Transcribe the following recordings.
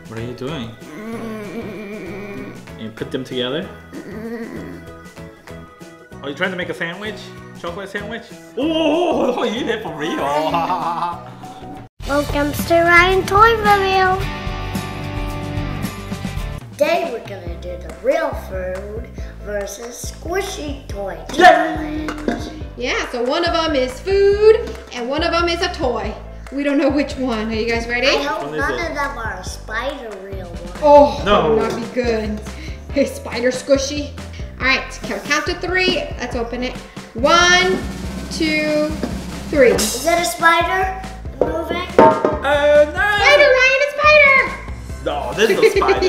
What are you doing? You put them together? Are you trying to make a sandwich? Chocolate sandwich? Oh, you did it for real! Welcome to Ryan Toy Video. Today we're gonna do the real food versus squishy toy challenge. Yeah, so one of them is food and one of them is a toy. We don't know which one. Are you guys ready? I hope none of them are a spider real one. Oh, no. That would not be good. Hey, spider squishy. All right, count to 3. Let's open it. 1, 2, 3. Is it a spider moving? No! Spider, Ryan, a spider! No, this is a spider.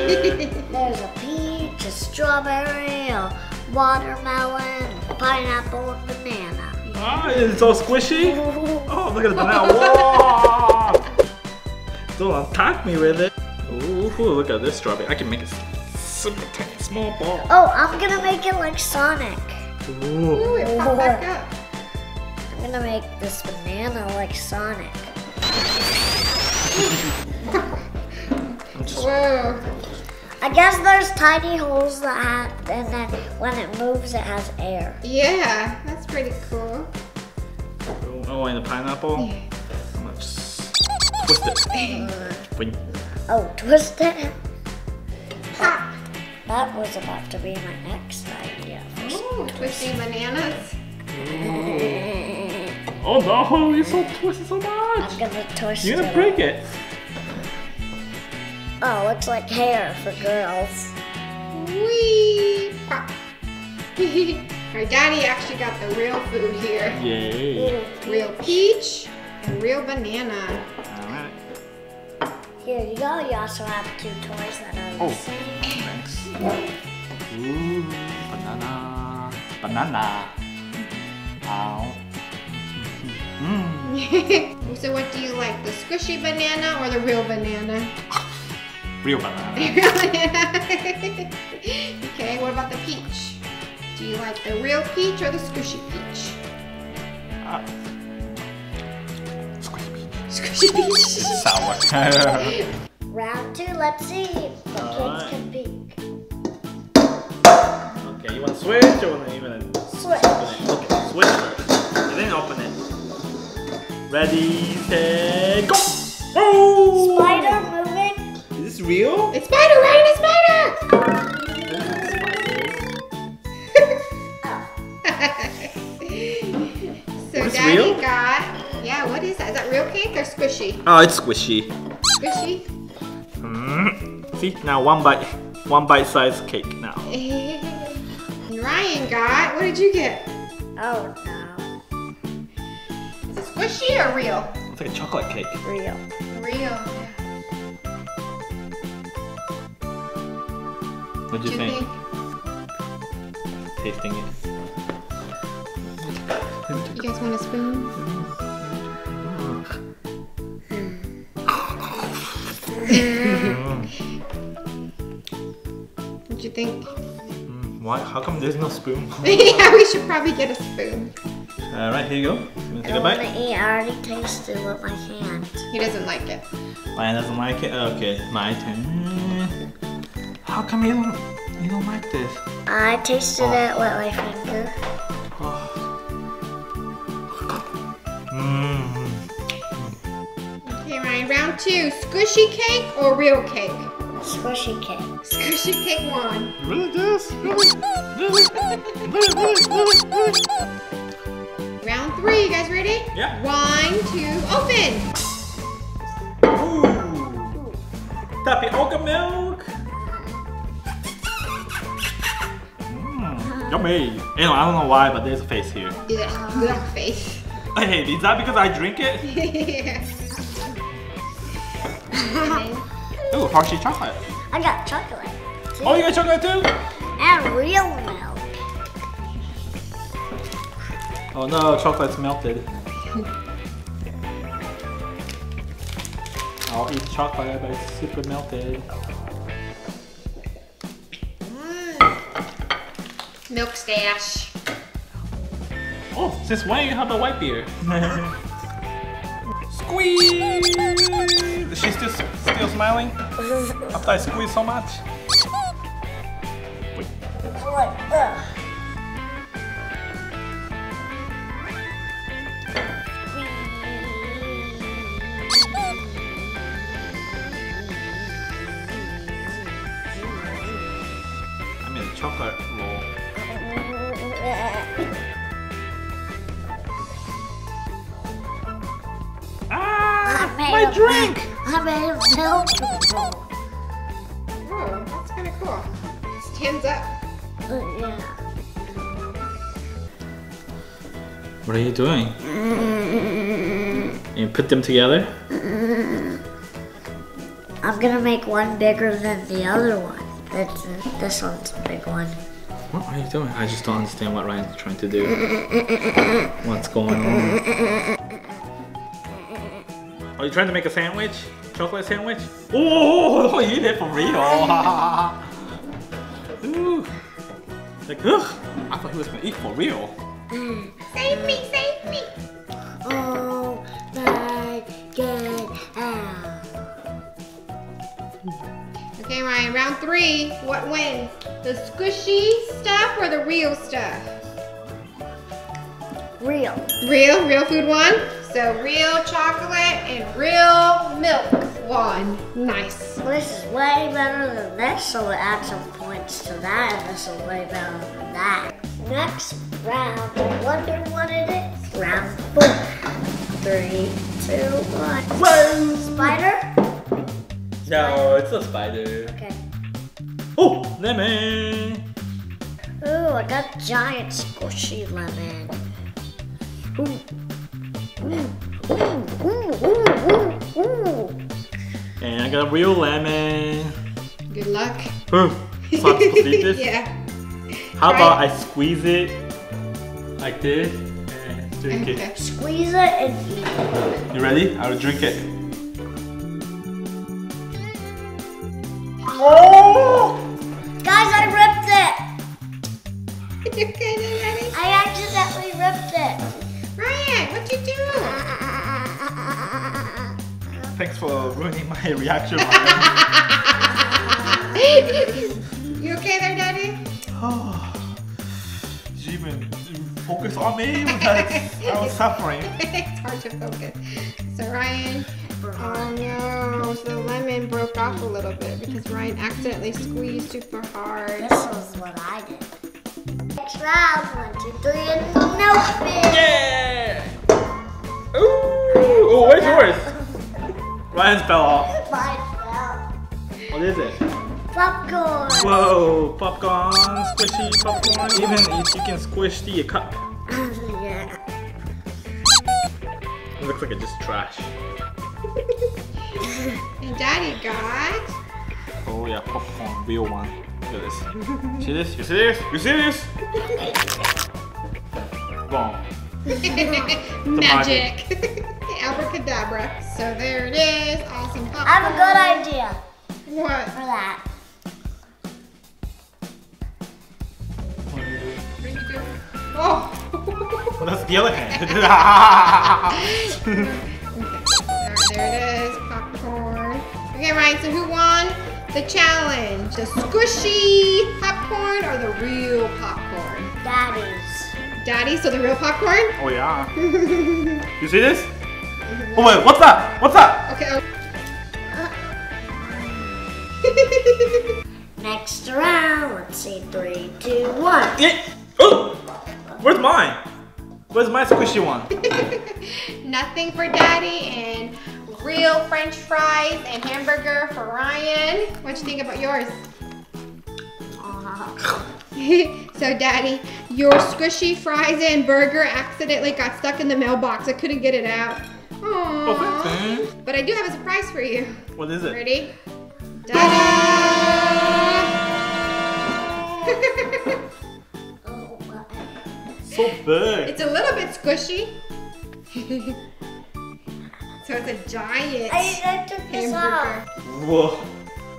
There's a peach, a strawberry, a watermelon, a pineapple, and banana. Ah, it's so squishy. Oh, look at the banana. Whoa! Don't attack me with it. Ooh, look at this strawberry. I can make it super tiny, small ball. Oh, I'm gonna make it like Sonic. Ooh, it popped back up. I'm gonna make this banana like Sonic. Whoa. I guess there's tiny holes that have, and then when it moves, it has air. Yeah, that's pretty cool. Oh, and the pineapple. Yeah. Let's twist it. Wing. Oh, twist it. Pop. That was about to be my next idea. Ooh, twisting bananas. Oh no, you're so twisted so much. I'm gonna twist You're gonna it. break it. Oh, it's like hair for girls. Whee! Pop. Our daddy actually got the real food here. Yay. Real peach and real banana. Alright. Here you go. You also have 2 toys that are the same. Thanks. Ooh, banana. Banana. Ow. So what do you like, the squishy banana or the real banana? Real banana. Real banana. Okay, what about the peach? Do you like the real peach or the squishy peach? Squishy peach. Squishy peach. It's sour. Round 2. Let's see. The kids can peek. Okay, you want to switch or want to even Switch. open it? Okay, switch first. And then open it. Ready, set, go! Oh! Spider moving. Is this real? It's spider, Ryan, it's spider! So Is this Daddy real? got, yeah, what is that? Is that real cake or squishy? Oh, it's squishy. Squishy? See, now one bite size cake now. And Ryan got, what did you get? Oh no. Is it squishy or real? It's like a chocolate cake. Real. Real. What do you think? Tasting it. You guys want a spoon? What do you think? What? How come there's no spoon? Yeah, we should probably get a spoon. Alright, here you go. You wanna I take a don't want bite? to eat. I already tasted with my hand. He doesn't like it. Mine doesn't like it? Okay, my turn. How come you don't like this? I tasted it with my finger. Okay, Ryan, round 2. Squishy cake or real cake? Squishy cake. Squishy cake 1. Really this? Really? Round 3, you guys ready? Yeah. 1, 2, open! Ooh. Tapioca milk. Yummy. You know, I don't know why, but there's a face here. Ugh, face. Hey, is that because I drink it? Yeah. Ooh, Hershey chocolate. I got chocolate. Too. Oh, you got chocolate too? And real milk. Oh no, chocolate's melted. I'll eat chocolate, but it's super melted. Milk stash. Oh, since when you have the white beer? Squeeze! Is she still smiling? After I squeeze so much? Wait. I made a chocolate roll. Ah! My drink! I made a milk roll. Oh, that's kind of cool. Stands up. Yeah. What are you doing? You put them together? I'm gonna make one bigger than the other one. This one's a big one. What are you doing? I just don't understand what Ryan's trying to do. What's going on? Are you trying to make a sandwich? Chocolate sandwich? Oh, don't eat it for real. Ooh. Like, ugh. I thought he was gonna eat for real. Save me, save me. Oh my God. Okay, Ryan, round 3. What wins? The squishy stuff or the real stuff? Real. Real food won. So real chocolate and real milk won. Nice. This is way better than this, so it adds some points to that, and this is way better than that. Next round, I wonder what it is. Round 4. 3, 2, 1. Whoa! Spider? No, it's a spider. Okay. Oh, lemon! Ooh, I got giant squishy lemon. Ooh. And I got a real lemon. Good luck. So I'm supposed to eat this? Yeah. How about I squeeze it like this and drink Okay. it? Squeeze it and eat it. You ready? I will drink it. Oh! Guys, I ripped it! You okay there, Daddy? I accidentally ripped it. Ryan, what'd you do? Thanks for ruining my reaction. You okay there, Daddy? Oh, did you even focus on me? I was suffering. It's hard to focus. So Ryan, oh no, so the lemon broke off a little bit because Ryan accidentally squeezed super hard. This was what I did. Next round, 1, 2, 3, and no spin. Yeah! Ooh! Oh, where's yours? Ryan's fell off. Mine fell. What is it? Popcorn. Whoa! Popcorn, squishy popcorn. Even if you can squish the cup. Yeah. It looks like it's just trash. And Daddy got Oh yeah, popcorn, real one. Look at this. See this? You see this? You see this? Boom. magic. Abracadabra. So there it is. Awesome popcorn. I have a good idea What? for that. What do you do? What did you do? Oh. Well, that's the other hand. There it is. Popcorn. Okay, Ryan, so who won the challenge? The squishy popcorn or the real popcorn? Daddy's. Daddy, so the real popcorn? Oh yeah. You see this? Oh wait, what's that? What's that? Okay. Next round, let's see, 3, 2, 1. Yeah. Oh! Where's mine? Where's my squishy one? Nothing for Daddy and real French fries and hamburger for Ryan. What you think about yours? So Daddy, your squishy fries and burger accidentally got stuck in the mailbox. I couldn't get it out. Aww. Oh, thanks. But I do have a surprise for you. What is it? Ready? Ta-da! Oh, my. So big. It's a little bit squishy. So it's a giant I took this hamburger. off. Whoa.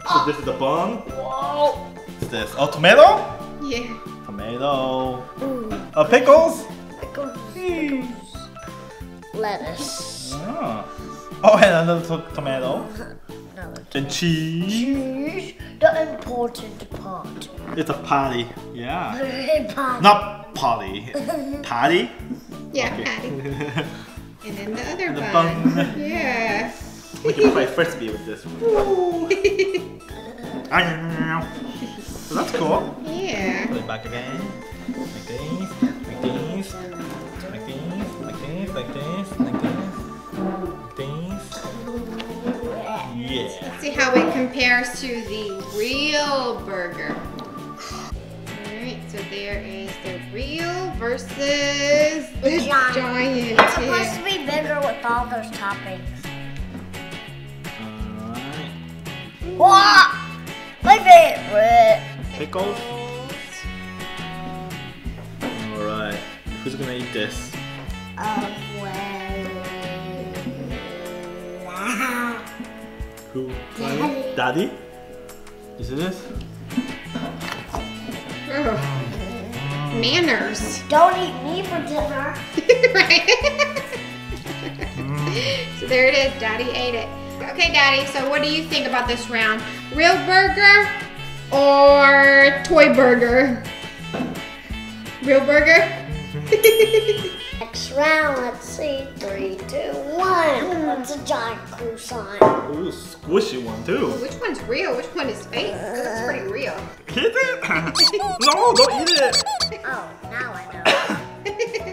So this is the bun. Whoa. What's this? Oh, tomato? Yeah. Tomato. Ooh, Pickles? pickles. Lettuce. Oh. Oh, and another tomato. No. And cheese. Cheese, the important part. It's a patty. Yeah. Patty. Not potty. Patty? Yeah, Okay. patty. And then the other The bun. bun. Yeah. We can play frisbee with this one. So that's cool. Yeah. Put it back again. Like this, like this, like this, like this, like this, like this, like this. Yeah. Let's see how it compares to the real burger. Alright, so there is the real versus the giant. It's supposed to be bigger with all those toppings. Alright. Wah! My favorite. Pickles. Alright. Who's gonna eat this? Well. Who? Daddy. Daddy? Is it this? Oh. Manners. Don't eat me for dinner. Right. So there it is. Daddy ate it. Okay, Daddy. So what do you think about this round? Real burger or toy burger? Real burger? Next round, let's see. 3, 2, 1. What's a giant croissant? Ooh, squishy one too. Which one's real? Which one is fake? That's pretty real. Hit it? No, don't eat it. Oh, now I know.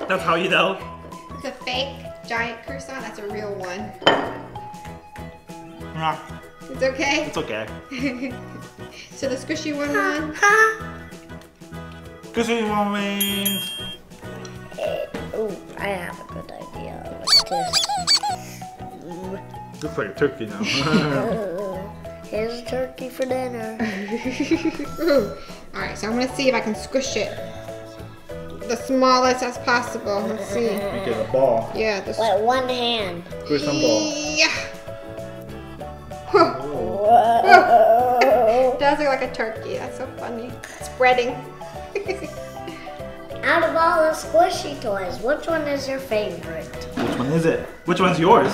That's how you know. It's a fake giant croissant. That's a real one. Nah, It's okay? it's okay. So the squishy one won? Squishy one wins. Oh, I have a good idea. What's this? Looks like a turkey now. Here's a turkey for dinner. Alright, so I'm gonna see if I can squish it the smallest as possible. Let's see. Make it a ball. Yeah, With one hand. Croissant ball. Yeah. Whoa. Does look like a turkey. That's so funny. Spreading. Out of all the squishy toys, which one is your favorite? Which one is it? Which one's yours?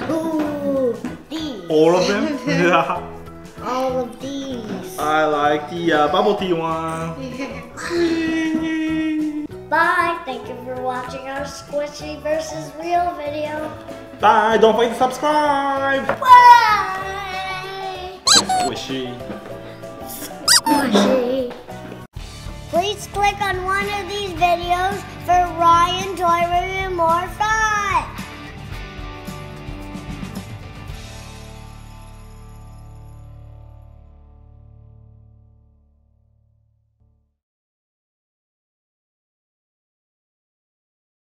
Ooh, these. All of them? Yeah. All of these. I like the bubble tea one. Bye. Thank you for watching our squishy versus real video. Bye. Don't forget to subscribe. Bye. Squishy. Squishy. Please click on one of these videos for Ryan Toy Review more fun.